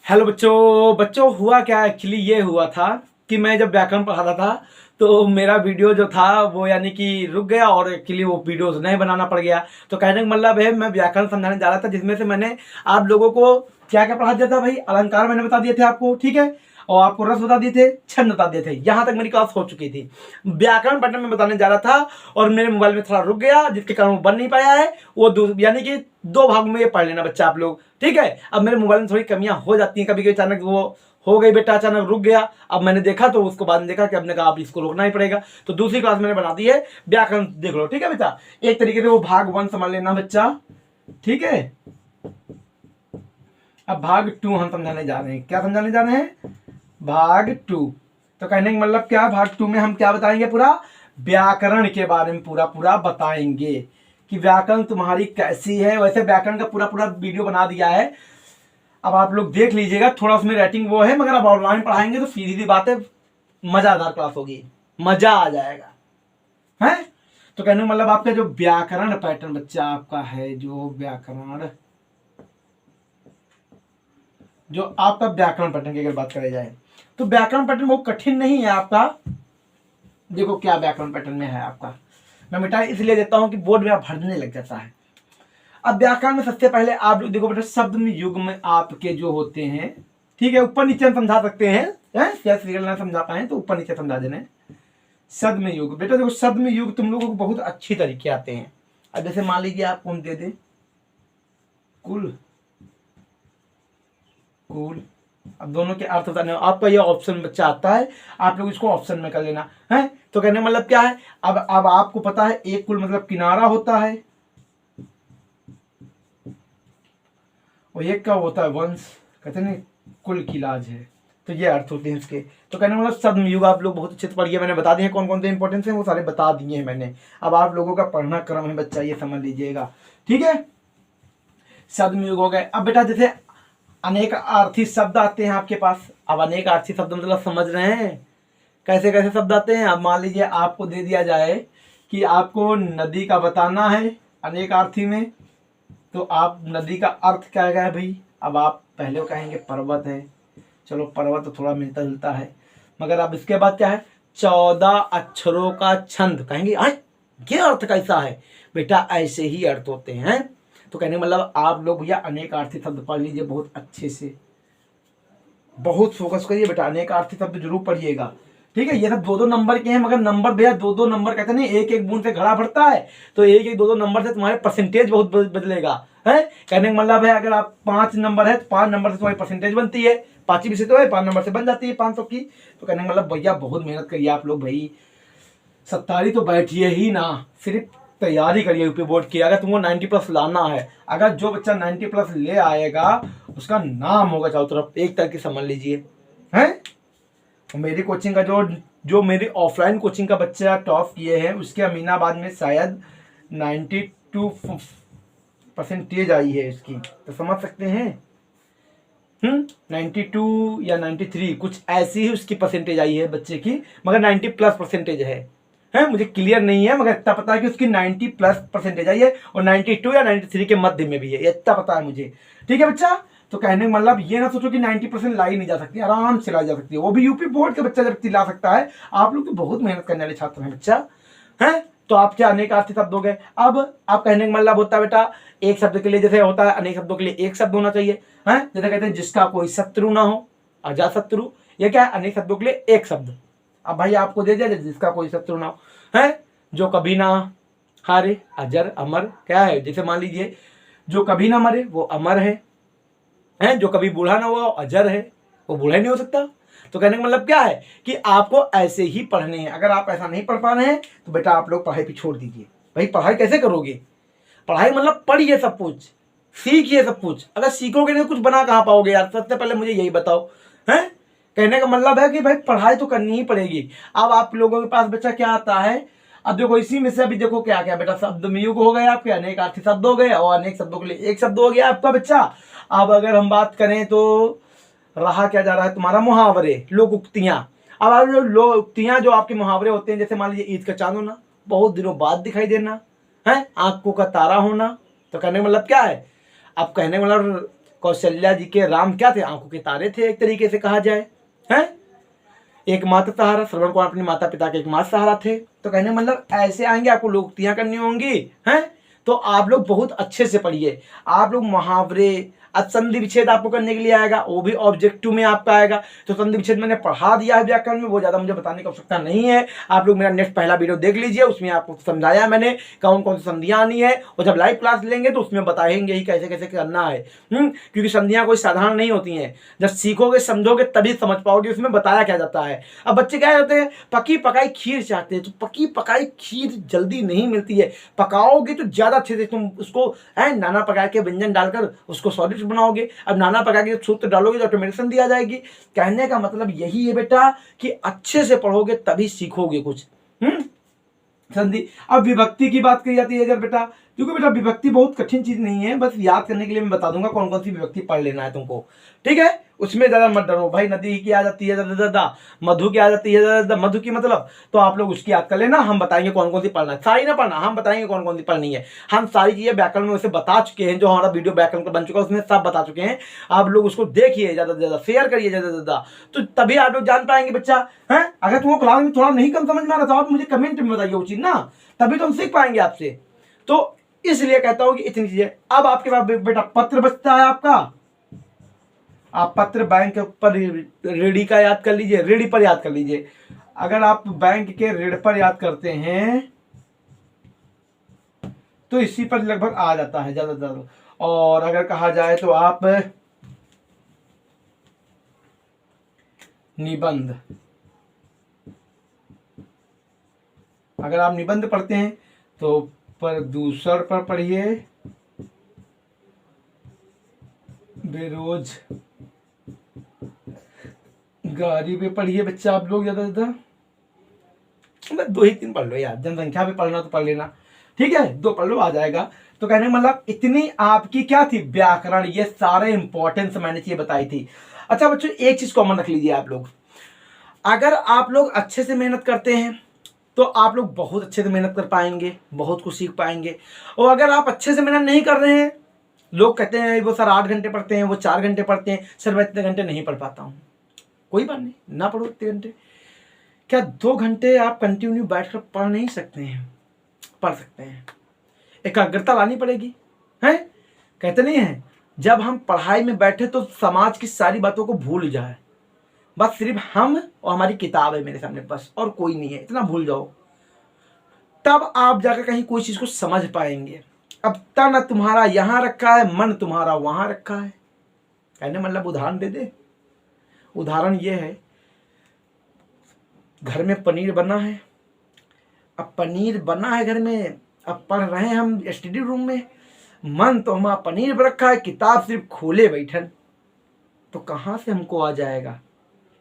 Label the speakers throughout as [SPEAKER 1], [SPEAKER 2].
[SPEAKER 1] Hello बच्चों बच्चों हुआ क्या एक्चुअली ये हुआ था कि मैं जब व्याकरण पढ़ा रहा था तो मेरा वीडियो जो था वो यानी कि रुक गया और एक्चुअली वो वीडियो नहीं बनाना पड़ गया। तो कहने का मतलब है मैं व्याकरण समझाने जा रहा था जिसमें से मैंने आप लोगों को क्या क्या पढ़ा दिया था भाई। अलंकार मैंने बता दिए थे आपको, ठीक है, और आपको रस बता दिए थे, छंद बता दिए थे। यहाँ तक मेरी क्लास हो चुकी थी। व्याकरण पढ़ने में बताने जा रहा था और मेरे मोबाइल में थोड़ा रुक गया जिसके कारण वो बन नहीं पाया है। वो यानी कि दो भागों में ये पढ़ लेना बच्चा आप लोग, ठीक है। अब मेरे मोबाइल में थोड़ी कमियां हो जाती हैं, कभी कभी अचानक वो हो गई बेटा, अचानक रुक गया। अब मैंने देखा तो उसको बाद में देखा कि अपने कहा आप इसको रोकना ही पड़ेगा, तो दूसरी क्लास मैंने बना दी है व्याकरण, देख लो, ठीक है बेटा। एक तरीके से वो भाग 1 समझ लेना बच्चा, ठीक है। अब भाग 2 हम समझाने जा रहे हैं। क्या समझाने जा रहे हैं? भाग 2। तो कहने का मतलब क्या, भाग 2 में हम क्या बताएंगे? पूरा व्याकरण के बारे में पूरा पूरा बताएंगे कि व्याकरण तुम्हारी कैसी है। वैसे व्याकरण का पूरा पूरा वीडियो बना दिया है, अब आप लोग देख लीजिएगा। थोड़ा उसमें रेटिंग वो है, मगर अब ऑनलाइन पढ़ाएंगे तो सीधी सी बात है, मजादार क्लास होगी, मजा आ जाएगा, है। तो कहने का मतलब आपका जो व्याकरण पैटर्न बच्चा आपका है, जो व्याकरण जो आपका व्याकरण पैटर्न की अगर बात करी जाए तो व्याकरण पैटर्न बहुत कठिन नहीं है आपका। देखो क्या व्याकरण पैटर्न में है आपका, मैं मिटाई इसलिए देता हूं कि बोर्ड में आप भरने लग जाता है। अब व्याकरण में सबसे पहले आप लोग देखो बेटा, शब्द में युग में आपके जो होते हैं, ठीक है, ऊपर नीचे हम समझा सकते हैं, क्या सीरियल ना समझा पाए तो ऊपर नीचे समझा देना। शब्द में युग बेटा देखो, शब्द में युग तुम लोगों को बहुत अच्छी तरीके आते हैं। अब जैसे मान लीजिए आप कौन दे दे, कुल कुल, अब दोनों के अर्थ बताने आपका ये ऑप्शन बच्चा आता है, आप लोग इसको ऑप्शन में कर लेना है। तो कहने मतलब क्या है, अब आपको पता है एक कुल मतलब किनारा होता है और एक का होता है वंश, कहते हैं कुल की लाज है। तो ये अर्थ होते हैं इसके। तो कहने मतलब शब्द युग आप लोग बहुत अच्छे से पढ़िए, मैंने बता दिए कौन कौन से इंपॉर्टेंस हैं, वो सारे बता दिए हैं मैंने। अब आप लोगों का पढ़ना क्रम है बच्चा, ये समझ लीजिएगा, ठीक है। शब्द युग हो गए। अब बेटा जैसे अनेक अर्थी शब्द आते हैं आपके पास। अब अनेक अर्थी शब्द मतलब समझ रहे हैं कैसे कैसे शब्द आते हैं। अब मान लीजिए आपको दे दिया जाए कि आपको नदी का बताना है अनेक अर्थी में, तो आप नदी का अर्थ क्या है भाई। अब आप पहले कहेंगे पर्वत है, चलो पर्वत तो थोड़ा मिलता जुलता है, मगर अब इसके बाद क्या है, 14 अक्षरों का छंद, कहेंगे ये अर्थ कैसा है बेटा, ऐसे ही अर्थ होते हैं। तो कहने मतलब आप लोग भैया अनेक अर्थी शब्द पढ़ लीजिए बहुत अच्छे से, बहुत फोकस करिए बेटा, अनेक अर्थी शब्द जरूर पढ़िएगा, ठीक है। ये सब 2-2 नंबर के हैं, मगर नंबर भैया 2-2 नंबर कहते नहीं, एक एक बूंद से घड़ा भरता है, तो एक एक 2-2 नंबर से तुम्हारे परसेंटेज बहुत बदलेगा, है। कहने का मतलब है अगर आप 5 नंबर है तो 5 नंबर से तुम्हारी परसेंटेज बनती है, 5 विषय तो है 5 नंबर से बन जाती है 500 की। तो कहने का मतलब भैया बहुत मेहनत करिए आप लोग भाई, 70 तो बैठिए ही ना, सिर्फ तैयारी करिए यूपी बोर्ड की। अगर तुमको 90+ लाना है, अगर जो बच्चा 90+ ले आएगा उसका नाम होगा चारों तरफ, एक तरह की समझ लीजिए, हैं। मेरी कोचिंग का जो मेरी ऑफलाइन कोचिंग का बच्चा टॉप किए हैं उसके अमीनाबाद में शायद 92% आई है उसकी, तो समझ सकते हैं। 92 या 93 कुछ ऐसी ही उसकी परसेंटेज आई है बच्चे की, मगर 90+ परसेंटेज है मुझे क्लियर नहीं है, मगर इतना पता है कि उसकी 90+ परसेंटेज आई है और 92 या 93 के मध्य में भी है, इतना पता है मुझे, ठीक है बच्चा। तो कहने का मतलब ये ना सोचो कि 90% लाई नहीं जा सकती, आराम से लाई जा सकती है, वो भी यूपी बोर्ड का बच्चा जब ला सकता है। आप लोग तो बहुत मेहनत करने वाले छात्र हैं बच्चा, है। तो आप क्या अनेक अर्थी शब्द हो गए। अब आप कहने का मतलब होता है बेटा, एक शब्द के लिए जैसे होता है अनेक शब्दों के लिए एक शब्द होना चाहिए, है। जैसे कहते हैं जिसका कोई शत्रु ना हो, अजात शत्रु, ये क्या है अनेक शब्दों के लिए एक शब्द। अब भाई आपको दे दिया जिसका कोई शत्रु ना हो, है, जो कभी ना हारे, अजर अमर क्या है, जैसे मान लीजिए जो कभी ना मरे वो अमर है, जो कभी बूढ़ा ना हुआ अजर है, वो बूढ़ा ही नहीं हो सकता। तो कहने का मतलब क्या है कि आपको ऐसे ही पढ़ने हैं। अगर आप ऐसा नहीं पढ़ पा रहे हैं तो बेटा आप लोग पढ़ाई पे छोड़ दीजिए। भाई पढ़ाई कैसे करोगे, पढ़ाई मतलब पढ़िए सब कुछ, सीखिए सब कुछ, अगर सीखोगे नहीं कुछ बना कहाँ पाओगे यार, सबसे पहले मुझे यही बताओ, है। कहने का मतलब है कि भाई पढ़ाई तो करनी ही पड़ेगी। अब आप लोगों के पास बच्चा क्या आता है, अब देखो इसी में से अभी देखो क्या क्या बेटा, शब्द में युग हो गए आपके, अनेक अर्थी शब्द हो गए और अनेक शब्दों के लिए एक शब्द हो गया आपका बच्चा। अब अगर हम बात करें तो रहा क्या जा रहा है तुम्हारा, मुहावरे, लोक उक्तियां। अब आप लोक उक्तियां जो आपके मुहावरे होते हैं, जैसे मान लीजिए ईद का चांद होना, बहुत दिनों बाद दिखाई देना, है, आंखों का तारा होना। तो कहने का मतलब क्या है, अब कहने का मतलब कौशल्या जी के राम क्या थे, आंखों के तारे थे एक तरीके से कहा जाए, हैं, एक मात्र सहारा, श्रवण कुमार अपने माता पिता के एक मात्र सहारा थे। तो कहने मतलब ऐसे आएंगे, आपको लोकोक्तियां करनी होंगी, हैं, तो आप लोग बहुत अच्छे से पढ़िए। आप लोग मुहावरे, अब संधि विच्छेद आपको करने के लिए आएगा, वो भी ऑब्जेक्टिव में आपका आएगा। तो संधि विच्छेद मैंने पढ़ा दिया है व्याकरण में, वो ज्यादा मुझे बताने की आवश्यकता नहीं है। आप लोग मेरा नेक्स्ट पहला वीडियो देख लीजिए, उसमें आपको समझाया मैंने कौन कौन सी संधियां आनी है, और जब लाइव क्लास लेंगे तो उसमें बताएंगे ही कैसे कैसे करना है। क्योंकि संधियां कोई साधारण नहीं होती हैं, जब सीखोगे समझोगे तभी समझ पाओगे उसमें बताया क्या जाता है। अब बच्चे क्या होते हैं, पकी पकाई खीर चाहते हैं, तो पकी पकाई खीर जल्दी नहीं मिलती है, पकाओगे तो ज्यादा अच्छे से तुम उसको नाना प्रकार के व्यंजन डालकर उसको स्वादिष्ट बनाओगे। अब नाना प्रकार के सूत्र डालोगे तो ऑटोमेटिक संधि आ जाएगी। कहने का मतलब यही है बेटा कि अच्छे से पढ़ोगे तभी सीखोगे कुछ। संधि। अब विभक्ति की बात करी जाती है अगर बेटा, क्योंकि बेटा विभक्ति बहुत कठिन चीज नहीं है, बस याद करने के लिए मैं बता दूंगा कौन कौन सी विभक्ति पढ़ लेना है तुमको, ठीक है। उसमें ज्यादा मत डरो भाई, नदी की आ जाती है दादा, मधु की आ जाती है दादा, मधु की मतलब, तो आप लोग उसकी याद कर लेना, हम बताएंगे कौन कौन सी पढ़ना है, सारी ना पढ़ना, हम बताएंगे कौन कौन सी पढ़नी है। हम सारी चीजें व्याकरण में वैसे बता चुके हैं, जो हमारा वीडियो व्याकरण का बन चुका है उसमें सब बता चुके हैं। आप लोग उसको देखिए, ज्यादा से ज्यादा शेयर करिए ज्यादा से ज्यादा, तो तभी आप लोग जान पाएंगे बच्चा है। अगर तुमको क्लास में थोड़ा नहीं कम समझ में आ रहा तो आप मुझे कमेंट में बताइए वो चीज ना, तभी तो हम सीख पाएंगे आपसे। तो इसलिए कहता हूं कि इतनी चीजें। अब आपके पास बेटा पत्र बचता है आपका, आप पत्र बैंक पर रेडी का याद कर लीजिए, रेडी पर याद कर लीजिए। अगर आप बैंक के ऋण पर याद करते हैं तो इसी पर लगभग आ जाता है ज्यादा से ज्यादा। और अगर कहा जाए तो आप निबंध, अगर आप निबंध पढ़ते हैं तो प्रदूषण पर पढ़िए, बेरोजगारी पे पढ़िए बच्चा आप लोग ज्यादा से ज्यादा, 2 ही 3 पढ़ लो यार, जनसंख्या पे पढ़ना तो पढ़ लेना, ठीक है, 2 पढ़ लो आ जाएगा। तो कहने मतलब इतनी आपकी क्या थी, व्याकरण, ये सारे इंपॉर्टेंस मैंने चीजें बताई थी। अच्छा बच्चों एक चीज कॉमन रख लीजिए आप लोग, अगर आप लोग अच्छे से मेहनत करते हैं तो आप लोग बहुत अच्छे से मेहनत कर पाएंगे, बहुत कुछ सीख पाएंगे। और अगर आप अच्छे से मेहनत नहीं कर रहे हैं, लोग कहते हैं वो सर 8 घंटे पढ़ते हैं, वो 4 घंटे पढ़ते हैं, सर मैं इतने घंटे नहीं पढ़ पाता हूँ, कोई बात नहीं, ना पढ़ो इतने घंटे, क्या 2 घंटे आप कंटिन्यू बैठकर पढ़ नहीं सकते हैं, पढ़ सकते हैं, एकाग्रता लानी पड़ेगी, है, कहते नहीं है जब हम पढ़ाई में बैठे तो समाज की सारी बातों को भूल जाए, बस सिर्फ हम और हमारी किताब है मेरे सामने, बस और कोई नहीं है, इतना भूल जाओ, तब आप जाकर कहीं कोई चीज को समझ पाएंगे। अब तन तुम्हारा यहां रखा है, मन तुम्हारा वहां रखा है, कहने मतलब उदाहरण दे दे, उदाहरण ये है, घर में पनीर बना है, अब पनीर बना है घर में, अब पढ़ रहे हैं हम स्टडी रूम में, मन तो हमारा पनीर पर रखा है, किताब सिर्फ खोले बैठन, तो कहां से हमको आ जाएगा,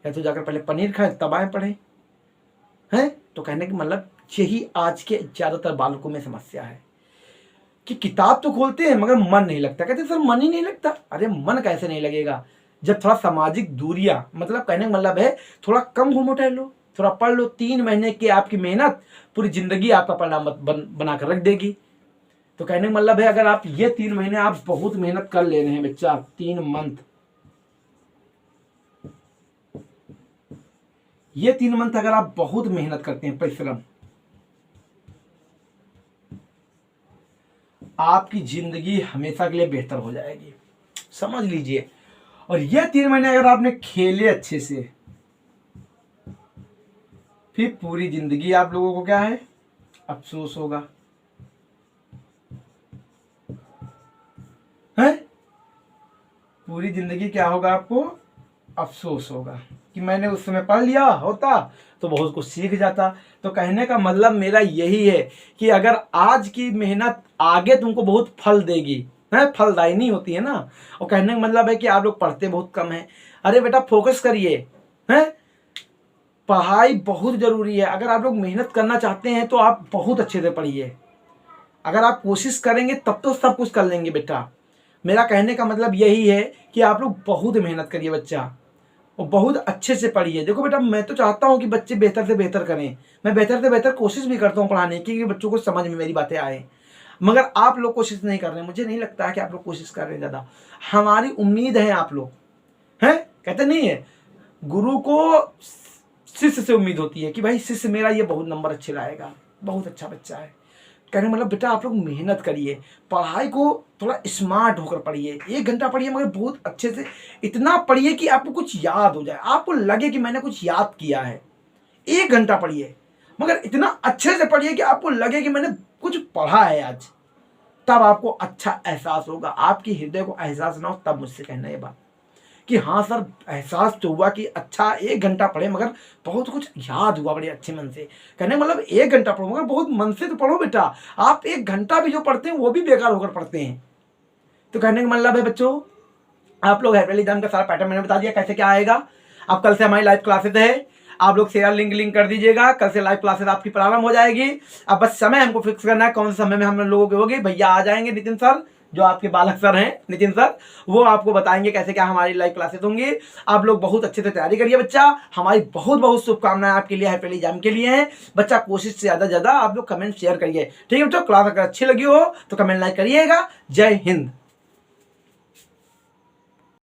[SPEAKER 1] या तो जाकर पहले पनीर खाए तब आए पढ़े, हैं। तो कहने का मतलब यही आज के ज्यादातर बालकों में समस्या है कि किताब तो खोलते हैं मगर मन नहीं लगता, कहते सर मन ही नहीं लगता, अरे मन कैसे नहीं लगेगा, जब थोड़ा सामाजिक दूरियां, मतलब कहने का मतलब है थोड़ा कम घूमो टहलो, थोड़ा पढ़ लो, 3 महीने की आपकी मेहनत पूरी जिंदगी आपका परिणाम बनाकर रख देगी। तो कहने का मतलब है अगर आप ये 3 महीने आप बहुत मेहनत कर ले रहे हैं बच्चा, 3 मंथ, ये 3 मंथ अगर आप बहुत मेहनत करते हैं, परिश्रम, आपकी जिंदगी हमेशा के लिए बेहतर हो जाएगी, समझ लीजिए। और ये 3 महीने अगर आपने खेले अच्छे से, फिर पूरी जिंदगी आप लोगों को क्या है, अफसोस होगा, है, पूरी जिंदगी क्या होगा, आपको अफसोस होगा कि मैंने उस समय पढ़ लिया होता तो बहुत कुछ सीख जाता। तो कहने का मतलब मेरा यही है कि अगर आज की मेहनत आगे तुमको बहुत फल देगी, है, फलदायिनी होती है ना। और कहने का मतलब है कि आप लोग पढ़ते बहुत कम हैं, अरे बेटा फोकस करिए, हैं, पढ़ाई बहुत जरूरी है। अगर आप लोग मेहनत करना चाहते हैं तो आप बहुत अच्छे से पढ़िए, अगर आप कोशिश करेंगे तब तो सब कुछ कर लेंगे बेटा। मेरा कहने का मतलब यही है कि आप लोग बहुत मेहनत करिए बच्चा, और बहुत अच्छे से पढ़िए। देखो बेटा मैं तो चाहता हूँ कि बच्चे बेहतर से बेहतर करें, मैं बेहतर से बेहतर कोशिश भी करता हूँ पढ़ाने की कि बच्चों को समझ में मेरी बातें आए। मगर आप लोग कोशिश नहीं कर रहे हैं। मुझे नहीं लगता है कि आप लोग कोशिश कर रहे हैं ज़्यादा। हमारी उम्मीद है आप लोग हैं, कहते नहीं है गुरु को शिष्य से उम्मीद होती है कि भाई शिष्य मेरा ये बहुत नंबर अच्छे लाएगा, बहुत अच्छा बच्चा है। कहने मतलब बेटा आप लोग मेहनत करिए, पढ़ाई को थोड़ा स्मार्ट होकर पढ़िए, 1 घंटा पढ़िए मगर बहुत अच्छे से, इतना पढ़िए कि आपको कुछ याद हो जाए, आपको लगे कि मैंने कुछ याद किया है। 1 घंटा पढ़िए मगर इतना अच्छे से पढ़िए कि आपको लगे कि मैंने कुछ पढ़ा है आज, तब आपको अच्छा एहसास होगा। आपकी हृदय को एहसास ना हो तब मुझसे कहना ये बात कि हाँ सर एहसास तो हुआ कि अच्छा 1 घंटा पढ़े मगर बहुत कुछ याद हुआ बड़े अच्छे मन से। कहने मतलब 1 घंटा पढ़ो मगर बहुत मन से तो पढ़ो बेटा। आप 1 घंटा भी जो पढ़ते हैं वो भी बेकार होकर पढ़ते हैं। तो कहने का मतलब है बच्चों, आप लोग हैप्पी एग्जाम का सारा पैटर्न मैंने बता दिया कैसे क्या आएगा। अब कल से हमारी लाइव क्लासेस है, आप लोग शेयर लिंक कर दीजिएगा। कल से लाइव क्लासेस आपकी प्रारंभ हो जाएगी। अब बस समय हमको फिक्स करना है कौन से समय में हम लोगों की होगी। भैया आ जाएंगे नितिन सर, जो आपके बालक सर हैं नितिन सर, वो आपको बताएंगे कैसे क्या हमारी लाइव क्लासेस होंगी। आप लोग बहुत अच्छे से तैयारी करिए बच्चा। हमारी बहुत बहुत शुभकामनाएं आपके लिए हैप्पी एग्जाम के लिए हैं बच्चा। कोशिश से ज़्यादा आप लोग कमेंट शेयर करिए, ठीक है बच्चों। क्लास अगर अच्छी लगी हो तो कमेंट लाइक करिएगा। जय हिंद।